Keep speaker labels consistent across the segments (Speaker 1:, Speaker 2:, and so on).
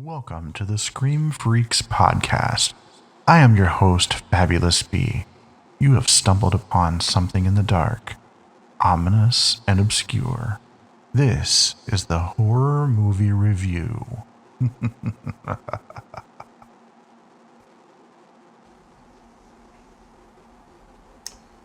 Speaker 1: Welcome to the Scream Freaks podcast. I am your host, Fabulous B. You have stumbled upon something in the dark, ominous and obscure. This is the Horror Movie Review.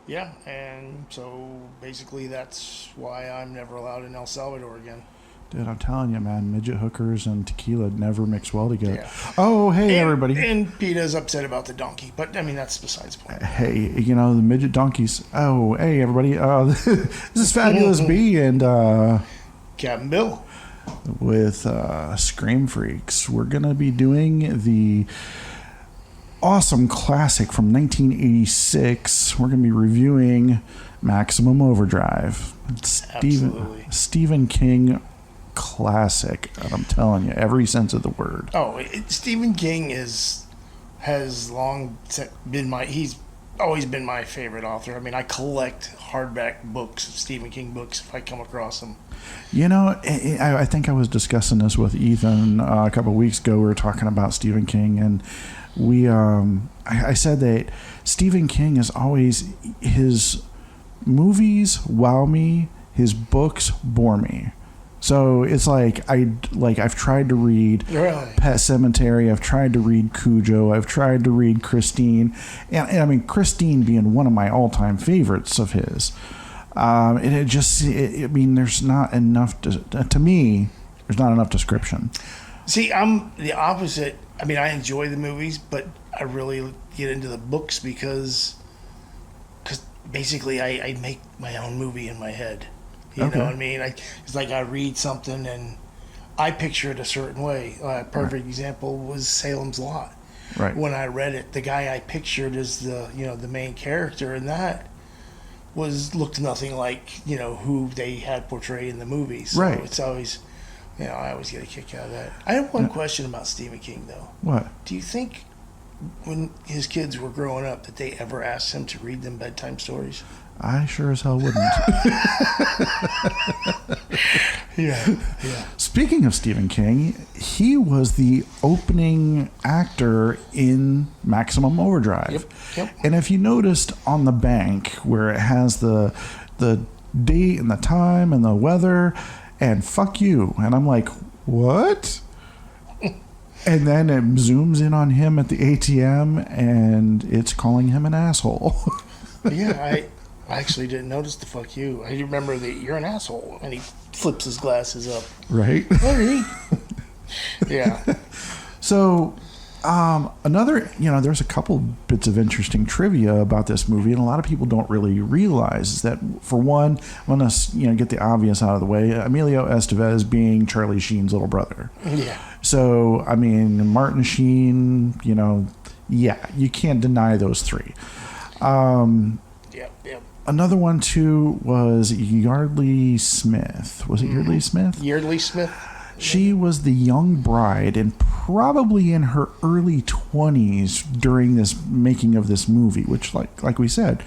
Speaker 2: Yeah, and so basically that's why I'm never allowed in El Salvador again.
Speaker 3: Dude, I'm telling you, man, midget hookers and tequila never mix well together.
Speaker 2: Yeah.
Speaker 3: Oh, hey,
Speaker 2: And-
Speaker 3: everybody.
Speaker 2: And PETA's upset about the donkey, but I mean, that's besides the point.
Speaker 3: Hey, you know, the midget donkeys. Oh, hey, everybody. This is Fabulous B and
Speaker 2: Captain Bill.
Speaker 3: with Scream Freaks. We're going to be doing the awesome classic from 1986. We're going to be reviewing Maximum Overdrive.
Speaker 2: Absolutely.
Speaker 3: Stephen King classic. And I'm telling you, every sense of the word.
Speaker 2: Stephen King has long been he's always been my favorite author. I mean, I collect hardback books, Stephen King books, if I come across them.
Speaker 3: You know, I think I was discussing this with Ethan a couple of weeks ago. We were talking about Stephen King, and I said that Stephen King is always, his movies wow me, his books bore me. So it's I've tried to read
Speaker 2: Really?
Speaker 3: Pet Sematary, I've tried to read Cujo, I've tried to read Christine, and I mean Christine being one of my all-time favorites of his. And I mean, there's not enough to me. There's not enough description.
Speaker 2: See, I'm the opposite. I mean, I enjoy the movies, but I really get into the books because basically I make my own movie in my head. You know what I mean? It's like I read something and I picture it a certain way. A perfect example was Salem's Lot.
Speaker 3: Right.
Speaker 2: When I read it, the guy I pictured as the main character in that looked nothing like who they had portrayed in the movies. So
Speaker 3: right.
Speaker 2: It's always. I always get a kick out of that. I have one question about Stephen King, though.
Speaker 3: What?
Speaker 2: Do you think when his kids were growing up that they ever asked him to read them bedtime stories?
Speaker 3: I sure as hell wouldn't.
Speaker 2: Yeah.
Speaker 3: Speaking of Stephen King, he was the opening actor in Maximum Overdrive.
Speaker 2: Yep.
Speaker 3: And if you noticed on the bank where it has the date and the time and the weather and fuck you, and I'm like, what? And then it zooms in on him at the ATM and it's calling him an asshole.
Speaker 2: Yeah, I actually didn't notice the fuck you. I remember that you're an asshole, and he flips his glasses up.
Speaker 3: Right?
Speaker 2: Hey. Yeah.
Speaker 3: So, there's a couple bits of interesting trivia about this movie, and a lot of people don't really realize that, for one, I want to, get the obvious out of the way, Emilio Estevez being Charlie Sheen's little brother.
Speaker 2: Yeah.
Speaker 3: So, I mean, Martin Sheen, you can't deny those three.
Speaker 2: Yep.
Speaker 3: Another one, too, was Yardley Smith. Was it Yardley Smith?
Speaker 2: Yeardley Smith.
Speaker 3: She was the young bride and probably in her early 20s during this making of this movie, which, like we said,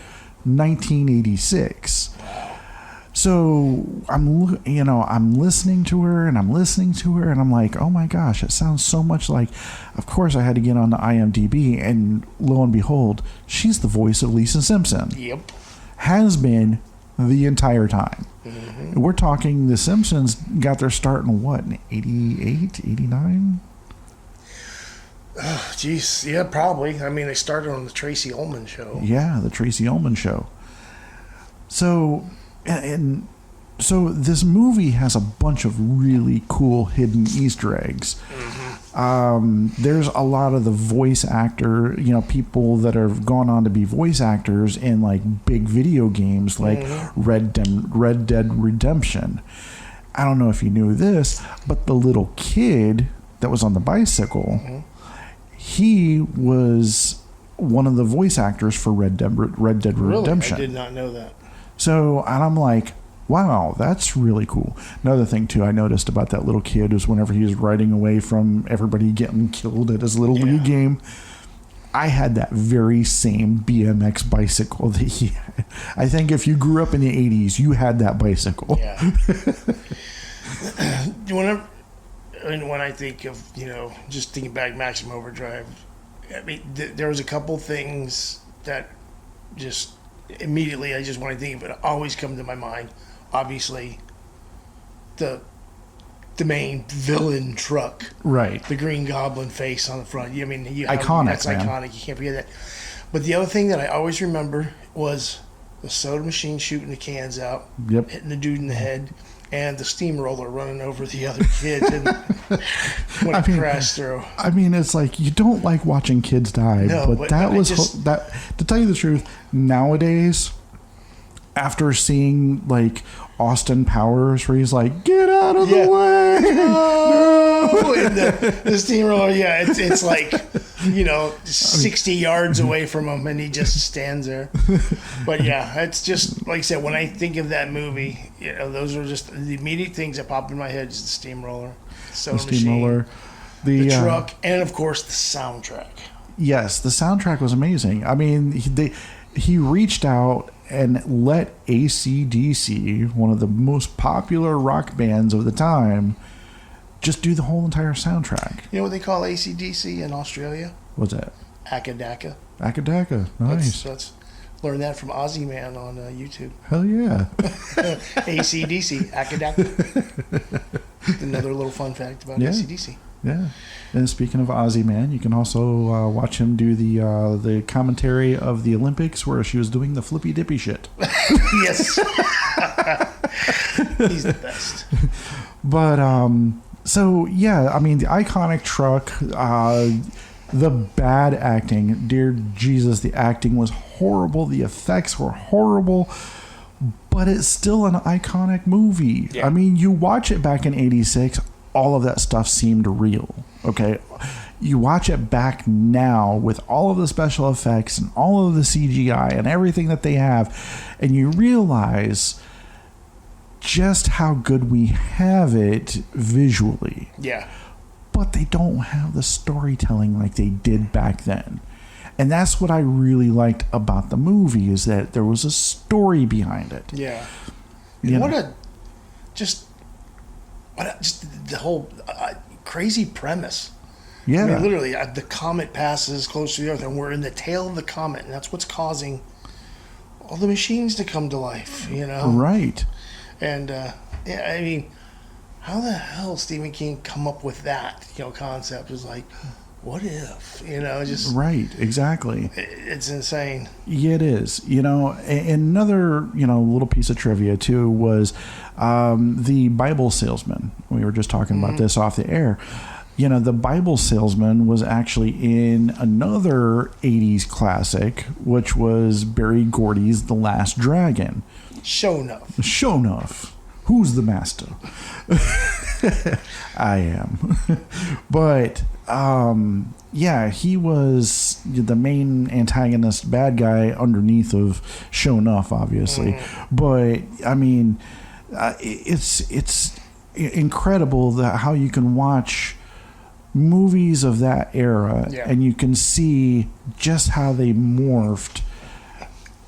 Speaker 3: 1986. So I'm listening to her and I'm like, oh my gosh, it sounds so much like. Of course, I had to get on the IMDb, and lo and behold, she's the voice of Lisa Simpson.
Speaker 2: Yep.
Speaker 3: Has been the entire time.
Speaker 2: Mm-hmm.
Speaker 3: We're talking The Simpsons got their start in what, in 88, 89?
Speaker 2: Oh, jeez. Yeah, probably. I mean, they started on the Tracy Ullman show.
Speaker 3: Yeah, the Tracy Ullman show. So, and so this movie has a bunch of really cool hidden Easter eggs.
Speaker 2: Mm-hmm.
Speaker 3: There's a lot of the voice actor, people that have gone on to be voice actors in like big video games like Red Dead Redemption. I don't know if you knew this, but the little kid that was on the bicycle, he was one of the voice actors for Red Dead Redemption.
Speaker 2: I did not know that.
Speaker 3: So, and I'm like, wow, that's really cool. Another thing, too, I noticed about that little kid was whenever he was riding away from everybody getting killed at his little league game, I had that very same BMX bicycle that he had. I think if you grew up in the 80s, you had that bicycle.
Speaker 2: Yeah. and when I think of, just thinking back, Maximum Overdrive, I mean, there was a couple things that just immediately, I just want to think of it, always come to my mind. Obviously, the main villain truck,
Speaker 3: Right.
Speaker 2: the Green Goblin face on the front. I mean,
Speaker 3: Iconic,
Speaker 2: that's
Speaker 3: man.
Speaker 2: iconic. You can't forget that. But the other thing that I always remember was the soda machine shooting the cans out,
Speaker 3: Yep.
Speaker 2: hitting the dude in the head, and the steamroller running over the other kids and when it crashed through.
Speaker 3: I mean, it's like you don't like watching kids die,
Speaker 2: No,
Speaker 3: but that was that. To tell you the truth, nowadays, after seeing like Austin Powers, where he's like, "Get out of the way!"
Speaker 2: No! And the steamroller, it's like 60 yards away from him, and he just stands there. But yeah, it's just like I said. When I think of that movie, those are just the immediate things that pop in my head. Is the steamroller, soda machine, the truck, and of course the soundtrack.
Speaker 3: Yes, the soundtrack was amazing. I mean, he reached out and let AC/DC, one of the most popular rock bands of the time, just do the whole entire soundtrack.
Speaker 2: You know what they call AC/DC in Australia?
Speaker 3: What's that?
Speaker 2: Akadaka.
Speaker 3: Akadaka. Nice.
Speaker 2: That's learned that from Aussie Man on YouTube.
Speaker 3: Hell yeah.
Speaker 2: AC/DC. Akadaka. Another little fun fact about AC/DC.
Speaker 3: Yeah. And speaking of Aussie Man, you can also watch him do the commentary of the Olympics where she was doing the flippy dippy shit.
Speaker 2: Yes. He's the best.
Speaker 3: But so yeah, I mean the iconic truck, the bad acting, dear Jesus, the acting was horrible, the effects were horrible, but it's still an iconic movie.
Speaker 2: Yeah.
Speaker 3: I mean, you watch it back in '86, all of that stuff seemed real. Okay, you watch it back now with all of the special effects and all of the CGI and everything that they have, and you realize just how good we have it visually.
Speaker 2: Yeah.
Speaker 3: But they don't have the storytelling like they did back then. And that's what I really liked about the movie, is that there was a story behind it.
Speaker 2: Yeah.
Speaker 3: You
Speaker 2: What
Speaker 3: know?
Speaker 2: just the whole crazy premise.
Speaker 3: Yeah.
Speaker 2: I mean, literally, the comet passes close to the Earth, and we're in the tail of the comet, and that's what's causing all the machines to come to life,
Speaker 3: Right.
Speaker 2: And, I mean, how the hell Stephen King come up with that, concept? Is like, what if, just...
Speaker 3: Right, exactly.
Speaker 2: It's insane.
Speaker 3: Yeah, it is. Another, little piece of trivia, too, was the Bible salesman. We were just talking about this off the air. The Bible salesman was actually in another 80s classic, which was Barry Gordy's The Last Dragon.
Speaker 2: Show enough.
Speaker 3: Show enough. Who's the master? I am. But, he was the main antagonist, bad guy underneath of Show Enough, obviously. But, I mean, it's incredible how you can watch movies of that era and you can see just how they morphed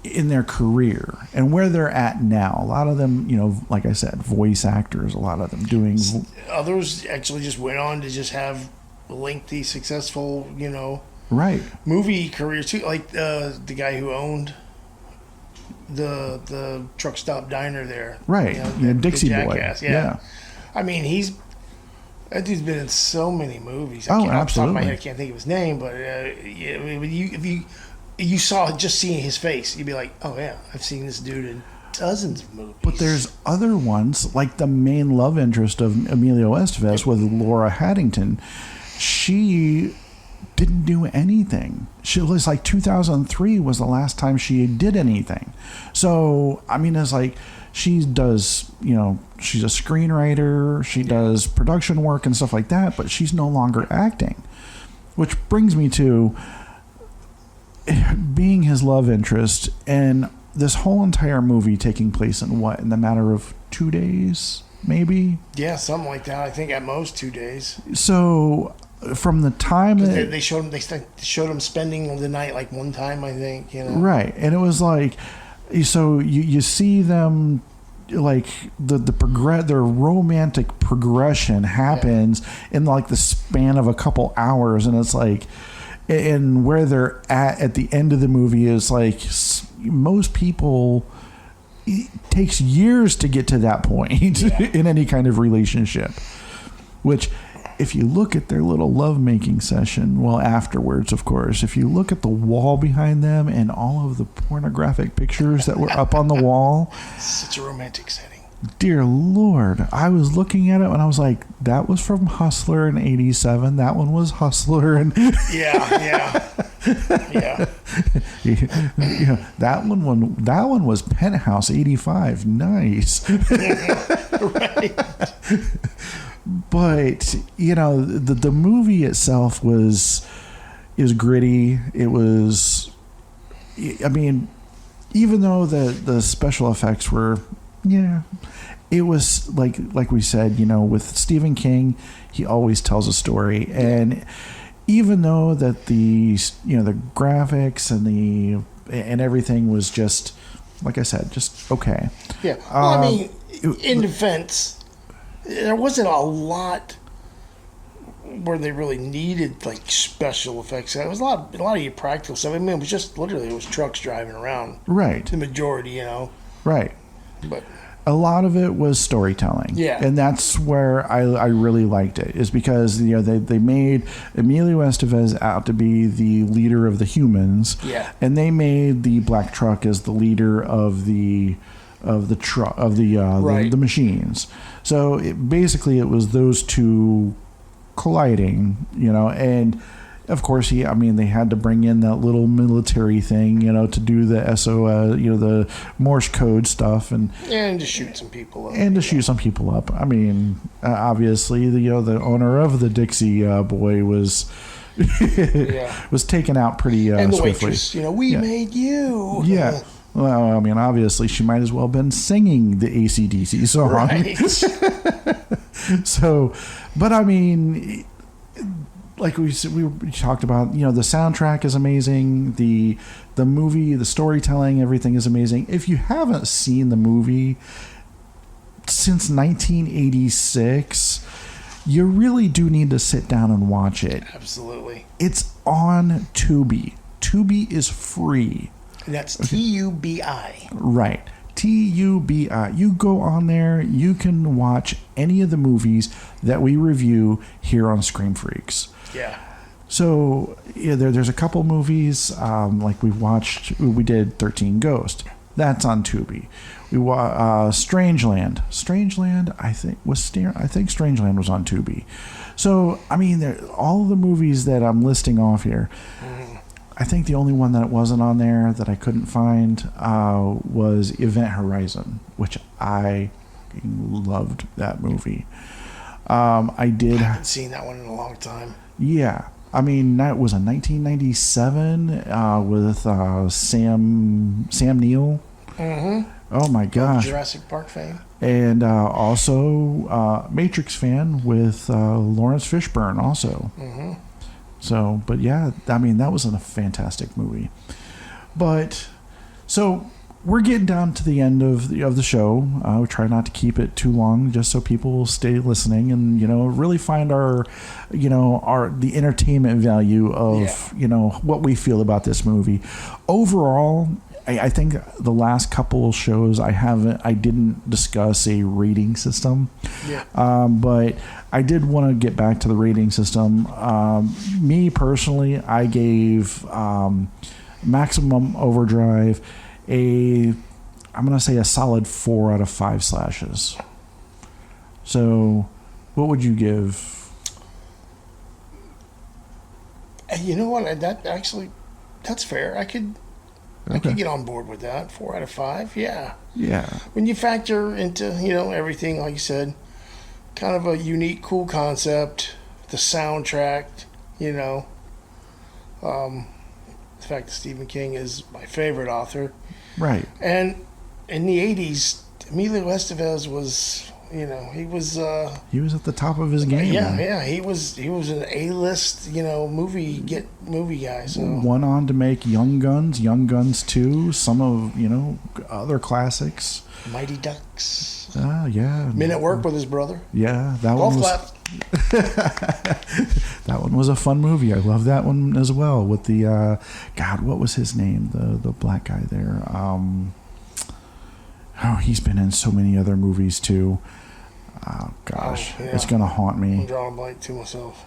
Speaker 3: in their career and where they're at now. A lot of them, like I said, voice actors, a lot of them doing...
Speaker 2: Others actually just went on to just have lengthy, successful,
Speaker 3: right,
Speaker 2: movie careers too. Like the guy who owned the truck stop diner there.
Speaker 3: Right, Dixie Boy.
Speaker 2: Jackass. Yeah. I mean, that dude's been in so many movies.
Speaker 3: Absolutely.
Speaker 2: Off the top of my head, I can't think of his name, but if you saw just seeing his face, you'd be like, oh yeah, I've seen this dude in dozens of movies.
Speaker 3: But there's other ones, like the main love interest of Emilio Estevez with Laura Haddington. She didn't do anything. She was like 2003 was the last time she did anything. So, I mean, it's like she does, she's a screenwriter, she does production work and stuff like that, but she's no longer acting. Which brings me to being his love interest and this whole entire movie taking place in the matter of 2 days, maybe?
Speaker 2: Yeah, something like that. I think at most 2 days.
Speaker 3: So from the time that
Speaker 2: they showed him spending the night like one time, I think,
Speaker 3: right, and it was like, so you see them like their romantic progression happens in like the span of a couple hours, and it's like, and where they're at the end of the movie is like most people, it takes years to get to that point in any kind of relationship, which if you look at their little lovemaking session, well, afterwards, of course, if you look at the wall behind them and all of the pornographic pictures that were up on the wall.
Speaker 2: Such a romantic setting.
Speaker 3: Dear Lord, I was looking at it and I was like, that was from Hustler in '87. That one was Hustler and
Speaker 2: Yeah.
Speaker 3: that one was Penthouse '85. Nice.
Speaker 2: Right.
Speaker 3: But the movie itself is gritty. It was, I mean, even though the special effects were, it was like we said, with Stephen King, he always tells a story, and even though that the graphics and everything was just, like I said, just okay.
Speaker 2: Yeah. Well, I mean, in defense, there wasn't a lot where they really needed like special effects. It was a lot of your practical stuff. I mean, it was just literally trucks driving around.
Speaker 3: Right.
Speaker 2: The majority,
Speaker 3: Right.
Speaker 2: But
Speaker 3: a lot of it was storytelling.
Speaker 2: Yeah.
Speaker 3: And that's where I really liked it, is because they made Emilio Estevez out to be the leader of the humans.
Speaker 2: Yeah.
Speaker 3: And they made the black truck as the leader of the machines. So basically it was those two colliding, and of course they had to bring in that little military thing, to do the SOS, the Morse code stuff and
Speaker 2: to shoot some people up.
Speaker 3: Shoot some people up. I mean, obviously the owner of the Dixie boy was was taken out pretty
Speaker 2: and the
Speaker 3: swiftly.
Speaker 2: waitress, we made you.
Speaker 3: Yeah. Well, I mean, obviously, she might as well have been singing the AC/DC song.
Speaker 2: Right.
Speaker 3: So, but I mean, like we talked about, the soundtrack is amazing. The movie, the storytelling, everything is amazing. If you haven't seen the movie since 1986, you really do need to sit down and watch it.
Speaker 2: Absolutely.
Speaker 3: It's on Tubi. Tubi is free.
Speaker 2: And that's TUBI.
Speaker 3: Right. TUBI. You go on there, you can watch any of the movies that we review here on Scream Freaks.
Speaker 2: Yeah.
Speaker 3: So there's a couple movies, like we did 13 Ghost. That's on Tubi. We Strangeland. Strangeland, I think Strangeland was on Tubi. So, I mean, all of the movies that I'm listing off here, I think the only one that wasn't on there that I couldn't find was Event Horizon, which I loved that movie. I
Speaker 2: haven't seen that one in a long time.
Speaker 3: Yeah. I mean, that was a 1997 with Sam Neill.
Speaker 2: Mm-hmm.
Speaker 3: Oh, my gosh.
Speaker 2: Jurassic Park fame.
Speaker 3: And also Matrix fan with Lawrence Fishburne also. Mm-hmm. So, but yeah, I mean, that was a fantastic movie. But, so we're getting down to the end of the show. We try not to keep it too long, just so people will stay listening and, really find the entertainment value of, what we feel about this movie. Overall, I think the last couple shows I didn't discuss a rating system. Yeah. But I did want to get back to the rating system. Me personally, I gave Maximum Overdrive I'm going to say a solid 4 out of 5 slashes. So, what would you give?
Speaker 2: You know what? That's fair. I could get on board with that. 4 out of 5. Yeah.
Speaker 3: Yeah.
Speaker 2: When you factor into, everything, like you said, kind of a unique, cool concept, the soundtrack, the fact that Stephen King is my favorite author.
Speaker 3: Right.
Speaker 2: And in the 80s, Emilio Estevez was You know, he was.
Speaker 3: He was at the top of his game.
Speaker 2: Yeah. He was an A-list, movie guy. So
Speaker 3: Went on to make Young Guns, Young Guns 2, some of other classics.
Speaker 2: Mighty Ducks.
Speaker 3: Yeah.
Speaker 2: Men at Work with his brother.
Speaker 3: Yeah, that
Speaker 2: Golf
Speaker 3: one was.
Speaker 2: clap.
Speaker 3: That one was a fun movie. I love that one as well. With the God, what was his name? The black guy there. He's been in so many other movies too. Oh gosh, it's gonna haunt me.
Speaker 2: I'm drawing a blank to myself.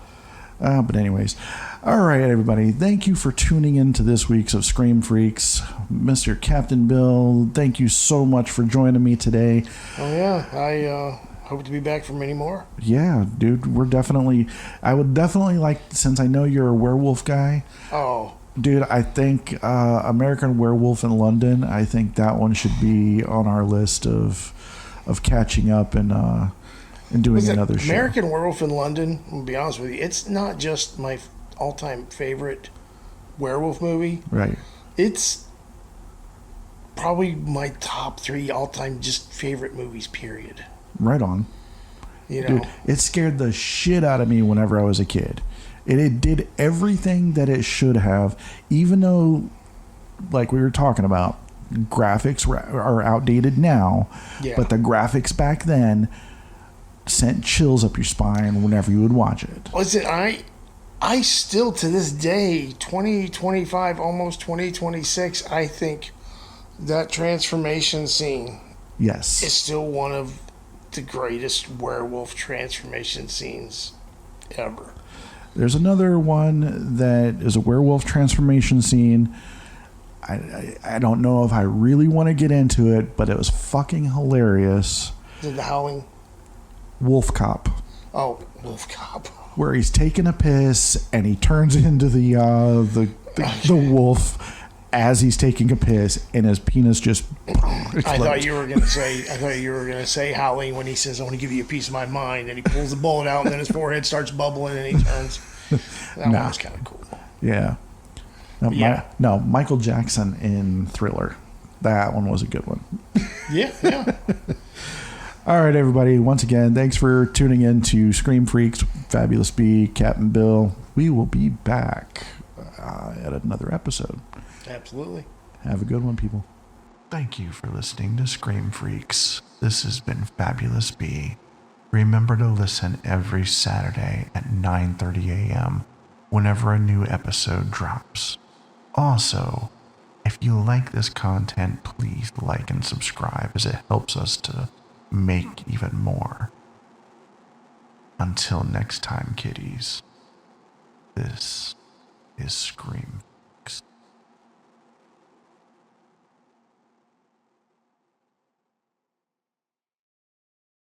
Speaker 3: But anyways, all right, everybody. Thank you for tuning in to this week's of Scream Freaks. Mr. Captain Bill, thank you so much for joining me today.
Speaker 2: Oh yeah, I hope to be back for many more.
Speaker 3: Yeah, dude, I would definitely like, since I know you're a werewolf guy.
Speaker 2: Oh.
Speaker 3: Dude, I think American Werewolf in London, I think that one should be on our list of catching up and doing another show.
Speaker 2: American Werewolf in London, I'm going to be honest with you, it's not just my all-time favorite werewolf movie.
Speaker 3: Right.
Speaker 2: It's probably my top 3 all-time just favorite movies, period.
Speaker 3: Right on. Dude, it scared the shit out of me whenever I was a kid. It did everything that it should have, even though, like we were talking about, graphics are outdated now, but the graphics back then sent chills up your spine whenever you would watch it.
Speaker 2: Listen, I still, to this day, 2025, almost 2026, I think that transformation scene is still one of the greatest werewolf transformation scenes ever.
Speaker 3: There's another one that is a werewolf transformation scene. I don't know if I really want to get into it, but it was fucking hilarious.
Speaker 2: Is it The Howling?
Speaker 3: Wolf Cop.
Speaker 2: Oh, Wolf Cop.
Speaker 3: Where he's taking a piss and he turns into the wolf as he's taking a piss, and his penis just explodes.
Speaker 2: I thought you were gonna say Howling when he says, "I want to give you a piece of my mind," and he pulls the bullet out, and then his forehead starts bubbling, and he turns. That one was kind of cool.
Speaker 3: Yeah. Michael Jackson in Thriller. That one was a good one.
Speaker 2: Yeah.
Speaker 3: All right, everybody. Once again, thanks for tuning in to Scream Freaks, Fabulous Bee, Captain Bill. We will be back at another episode.
Speaker 2: Absolutely.
Speaker 3: Have a good one, people.
Speaker 1: Thank you for listening to Scream Freaks. This has been Fabulous Bee. Remember to listen every Saturday at 9:30 a.m. whenever a new episode drops. Also, if you like this content, please like and subscribe, as it helps us to make even more. Until next time, kiddies, this is Scream